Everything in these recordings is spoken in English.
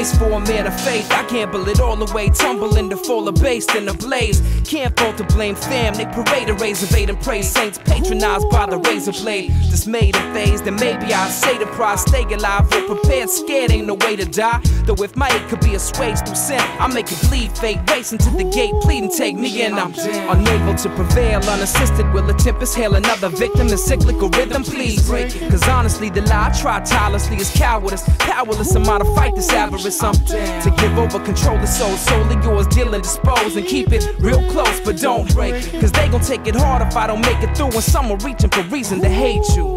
place for a man of faith. I gamble it all away, tumbling to fall abased in a blaze. Can't fault to blame fam, they parade a razor evade and praise saints patronized by the razor blade. Dismayed and phased, then maybe I'll say the prize. Stay alive or prepared, scared ain't no way to die. Though if my ache could be assuaged through sin, I make it bleed, fate racing to the gate, pleading take me in. I'm unable to prevail, unassisted will a tempest hail another victim in cyclical rhythm, please. Cause honestly the lie I try tirelessly is cowardice. Powerless am I to fight this avarice. I'm to give over control of soul, solely yours, deal and dispose, and keep it real close but don't break. Cause they gon' take it hard if I don't make it through, and some are reaching for reason to hate you.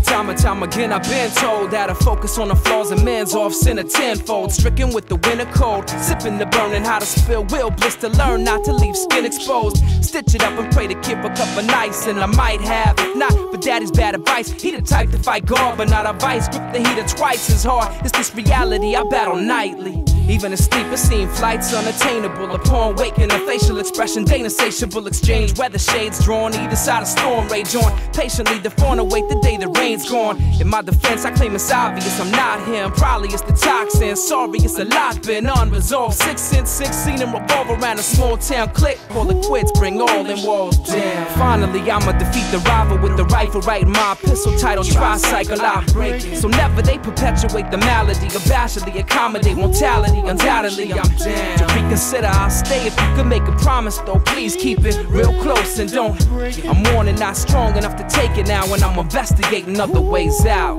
Time and time again I've been told that I focus on the flaws of men's off sin a tenfold. Stricken with the winter cold, sipping the burning, how to spill will bliss to learn not to leave skin exposed. Stitch it up and pray to keep a cup of nice, and I might have, if not for daddy's bad advice. He the type to fight God but not a vice, grip the heater twice as hard. It's this reality I battle nightly. Even in sleep it seems flights unattainable. Upon waking a facial expression, Dana insatiable exchange. Weather shades drawn, either side of storm rage on. Patiently the fawn await the day the rain's gone. In my defense I claim it's obvious I'm not him. Probably it's the toxin, sorry it's a lot been unresolved. 6 in 16 and revolve around a small town clique. Call it quits, bring all in walls down. Finally I'ma defeat the rival with the rifle right in my epistle title tricycle. I break it, so never they perpetuate the malady. Abashedly accommodate mortality. Undoubtedly I'm down to reconsider. I'll stay if you can make a promise though. Please keep it real close and don't. I'm warning, not strong enough to take it now, and I'm investigating other ways out.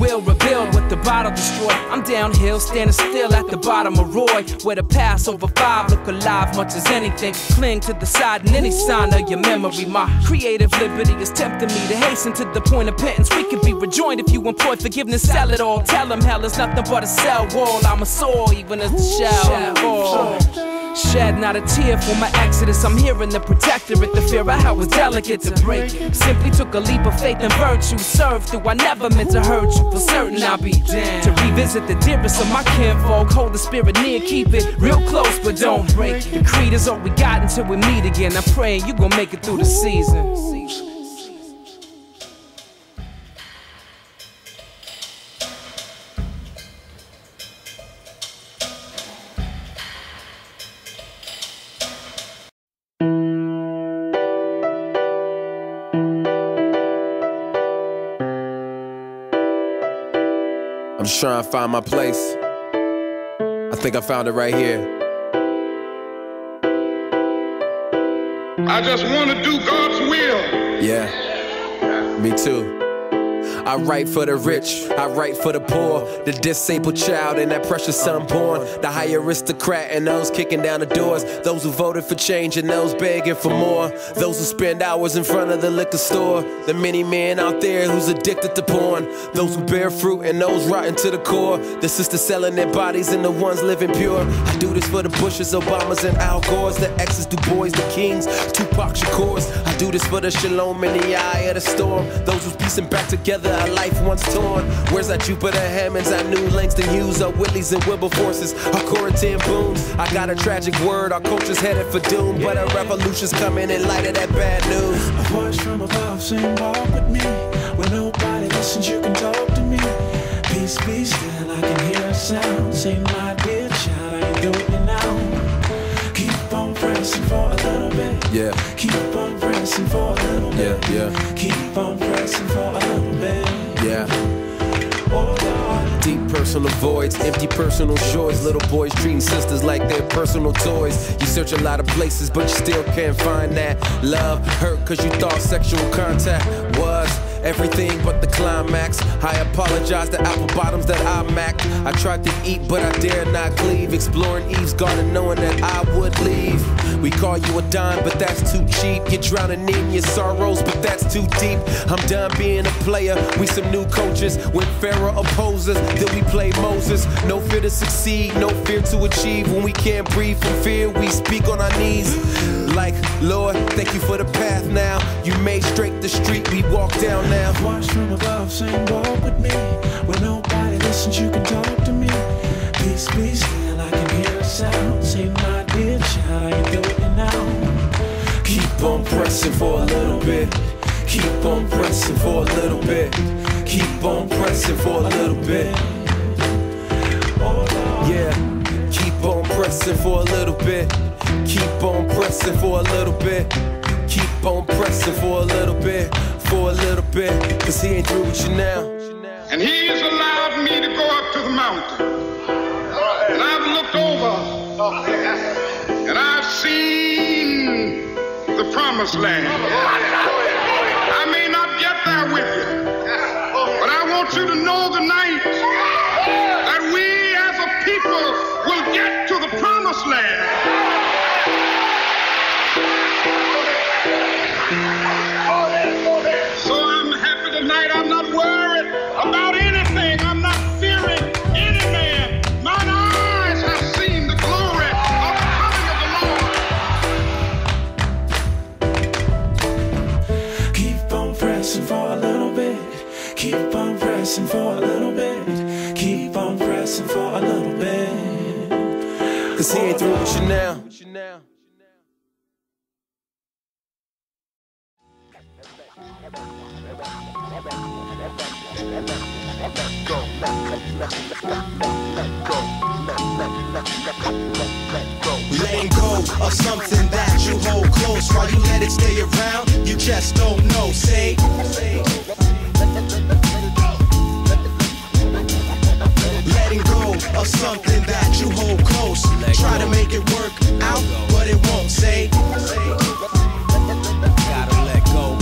Will rebuild what the bottle destroyed. I'm downhill, standing still at the bottom of Roy, where the past over 5 look alive much as anything. Cling to the side in any sign of your memory. My creative liberty is tempting me to hasten to the point of penance. We could be rejoined if you employ forgiveness. Sell it all, tell them hell is nothing but a cell wall. I'm a soul even as the shell falls. Shed not a tear for my exodus. I'm here in the protectorate. The fear I had was delicate to break. Simply took a leap of faith and virtue. Served through, I never meant to hurt you. For certain I'll be down to revisit the dearest of my kinfolk. Hold the spirit near, keep it real close but don't break. The creed is all we got until we meet again. I'm praying you gon' make it through the season. I'm just trying to find my place. I think I found it right here. I just want to do God's will. Yeah, me too. I write for the rich, I write for the poor, the disabled child and that precious unborn, the high aristocrat and those kicking down the doors, those who voted for change and those begging for more, those who spend hours in front of the liquor store, the many men out there who's addicted to porn, those who bear fruit and those rotten to the core, the sisters selling their bodies and the ones living pure. I do this for the Bushes, Obamas and Al Gores, the X's, Du Bois, the Kings, Tupac Shakur's. I do this for the Shalom in the eye of the storm, those who's piecing back together a life once torn. Where's that Jupiter Hammonds, I knew Langston Hughes, our Whitleys and Wilberforces, our Corentin Boones. I got a tragic word, our culture's headed for doom, but a revolution's coming in light of that bad news. A voice from above saying walk with me, when nobody listens you can talk to me. Peace be still, I can hear a sound, say my dear child, I ain't doing it now. Keep on pressing for a little bit, yeah. Keep on pressing for a little bit, yeah. Keep on pressing for a little bit, yeah. Oh Lord. Deep personal voids, empty personal joys. Little boys treating sisters like they're personal toys. You search a lot of places, but you still can't find that love. Hurt cause you thought sexual contact was everything but the climax. I apologize to apple bottoms that I macked. I tried to eat, but I dare not cleave. Exploring Eve's garden, knowing that I would leave. We call you a dime, but that's too cheap. You're drowning in your sorrows, but that's too deep. I'm done being a player. We some new coaches with Pharaoh opposers. Then we play Moses. No fear to succeed, no fear to achieve. When we can't breathe from fear, we speak on our knees. Like, Lord, thank you for the path now. You made straight the street we walk down now. Watch from above, sing walk with me. When nobody listens, you can talk to me. Peace be still, I can hear a sound. Say my dear child, how you doing now? Keep on pressing for a little bit. Keep on pressing for a little bit. Keep on pressing for a little bit. Yeah, keep on pressing for a little bit. Keep on pressing for a little bit. Keep on pressing for a little bit. For a little bit, cause he ain't through with you now. And he has allowed me to go up to the mountain. And I've looked over and I've seen the promised land. I may not get there with you, but I want you to know tonight that we as a people will get to the promised land. So I'm happy tonight. I'm not worried about anything. I'm not fearing any man. Mine eyes have seen the glory of the coming of the Lord. Keep on pressing for a little bit. Keep on pressing for a little bit. Keep on pressing for a little bit. Cause he ain't through with you now. Letting go of something that you hold close. While you let it stay around, you just don't know. Say letting go of something that you hold close. Try to make it work out, but it won't. Say Gotta let go.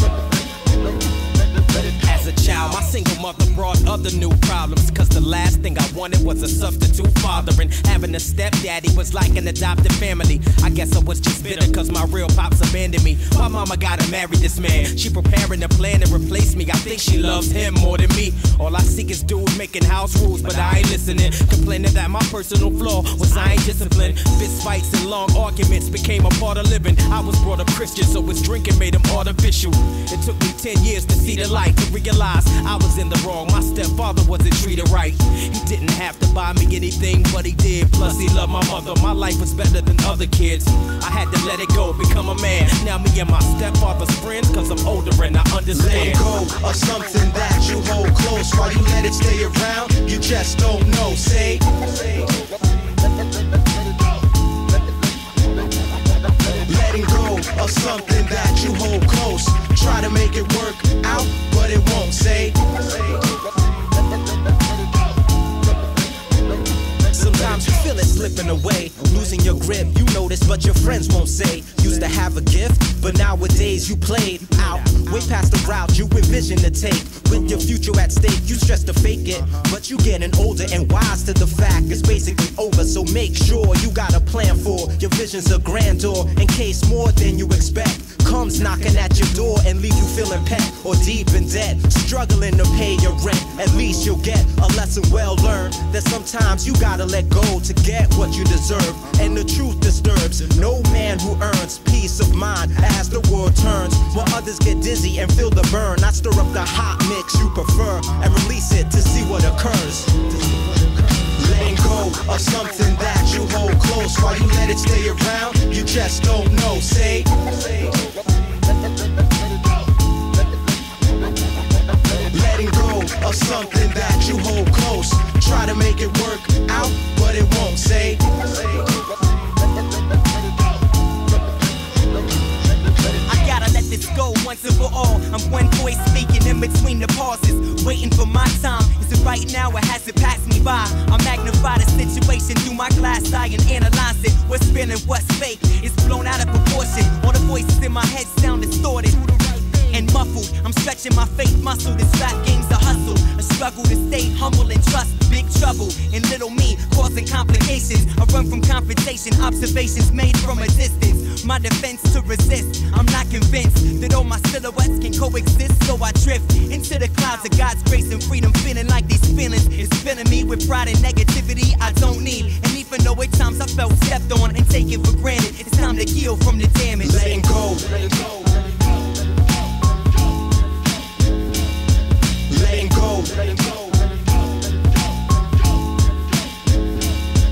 As a child, my single mother brought other new problems. Cause the last thing I wanted was a substitute father. And having a stepdaddy was like an adopted family. I guess I was just bitter cause my real pops abandoned me. My mama gotta marry this man. She preparing to plan to replace me. I think she loves him more than me. All I seek is dudes making house rules, but I ain't listening. Complaining that my personal flaw was I ain't disciplined. Fist fights and long arguments became a part of living. I was brought up Christian, so his drinking made him artificial. It took me 10 years to see the light, to realize I was in the wrong. My stepfather wasn't treated right. He didn't have to buy me anything, but he did. Plus he loved my mother. My life was better than other kids. I had to let it go, become a man. Now me and my stepfather's friends, cause I'm older and I understand. letting go of something that you hold close. While you let it stay around, you just don't know. Say letting go of something that you hold close. Try to make it work out, but it won't. Say sometimes you feel it slipping away, losing your grip. You notice, but your friends won't say. Used to have a gift, but nowadays you played out, way past the route you envision to take. With your future at stake, you stress to fake it, but you getting older and wise to the fact it's basically over. So make sure you got a plan for your vision's a grandeur, in case more than you expect comes knocking at your door and leave you feeling pet or deep in debt, struggling to pay your rent. At least you'll get a lesson well learned, that sometimes you gotta let go to get what you deserve. And the truth disturbs no man who earns peace of mind as the world turns, while others get dizzy and feel the burn. I stir up the hot mix you prefer and release it to see what occurs. letting go of something that you hold close. While you let it stay around, you just don't know. Say letting go of something that you hold close. Try to make it work out, but it won't. Say I gotta let this go once and for all. I'm one voice speaking in between the pauses, waiting for my time. Is it right now or has it passed me by? I magnify the situation through my glass eye and analyze it. What's real and what's fake? It's blown out of proportion. All the voices in my head sound distorted, and muffled. I'm stretching my faith muscle. This rap game's a hustle. A struggle to stay humble and trust. Big trouble in little me, causing complications. I run from confrontation, observations made from a distance. My defense to resist. I'm not convinced that all my silhouettes can coexist, so I drift into the clouds of God's grace and freedom, feeling like these feelings is filling me with pride and negativity I don't need. And even though at times I felt stepped on and taken for granted, it's time to heal from the damage. Letting go. Letting go. Letting go. Letting go.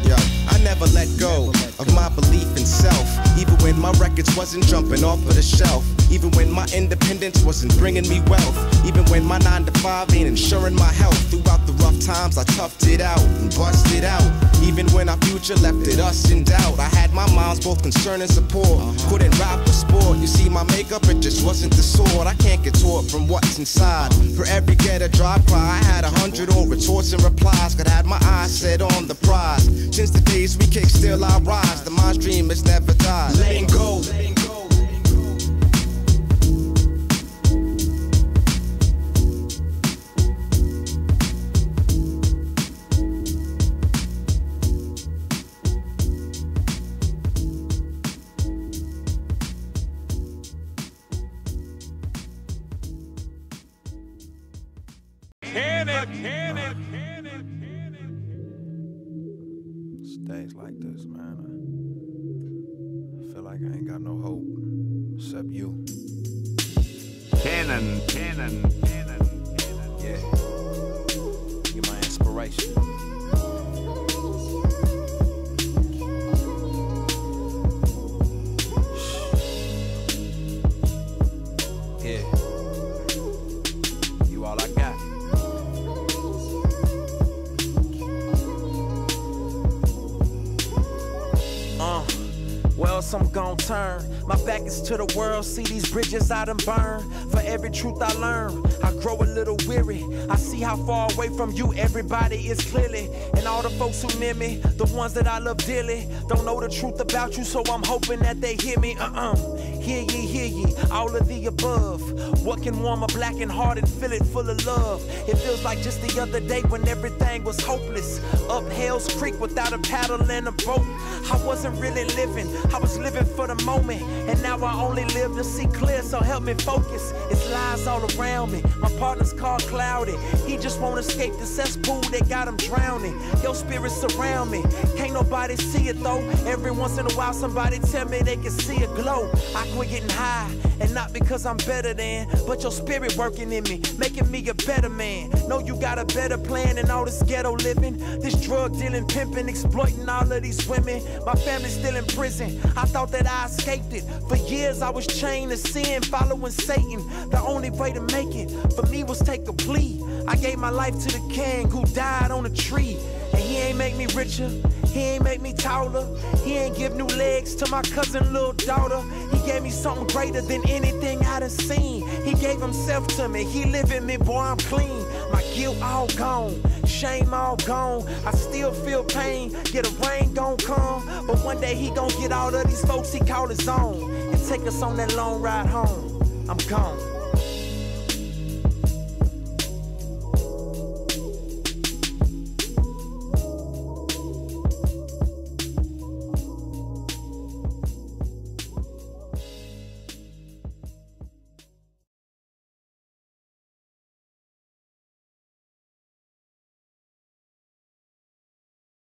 Yeah, I never let go of my belief in self, even when my records wasn't jumping off of the shelf, even when my independence wasn't bringing me wealth, even when my 9 to 5 ain't ensuring my health. Throughout the rough times I toughed it out and busted out, even when our future left it us in doubt. I had my mom's both concern and support, couldn't rap or sport. You see my makeup, it just wasn't the sword. I can't get taught from what's inside. For every get a drive by, I had 100 old retorts and replies. Could have my eyes set on the prize. Since the days we kick, still I rise. The mind's dream has never died. Letting go. Letting go. Days like this, man, I feel like I ain't got no hope except you. Cannon. Yeah, you're my inspiration. Yeah, you all I got. Well, some gon' turn. My back is to the world. See these bridges I done burn. For every truth I learn, I grow a little weary. I see how far away from you everybody is clearly. And all the folks who near me, the ones that I love dearly, don't know the truth about you, so I'm hoping that they hear me. Hear ye, all of the above. What can warm a blackened heart and fill it full of love? It feels like just the other day when everything was hopeless. Up Hell's Creek without a paddle and a boat. I wasn't really living, I was living for the moment. And now I only live to see clear, so help me focus. It's lies all around me, my partner's called Cloudy. He just won't escape the cesspool that got him drowning. Your spirit surround me, can't nobody see it though. Every once in a while somebody tell me they can see a glow. I quit getting high, and not because I'm better than, but your spirit working in me, making me a better man. Know you got a better plan than all this ghetto living, this drug dealing, pimping, exploiting all of these women. My family's still in prison, I thought that I escaped it. For years I was chained to sin, following Satan. The only way to make it for me was take a plea. I gave my life to the king who died on a tree. And he ain't make me richer, he ain't make me taller, he ain't give new legs to my cousin little daughter. He gave me something greater than anything I done seen. He gave himself to me, he live in me, boy I'm clean. My guilt all gone, shame all gone. I still feel pain, yeah the rain gon' come, but one day he gon' get all of these folks he call his own and take us on that long ride home. I'm gone.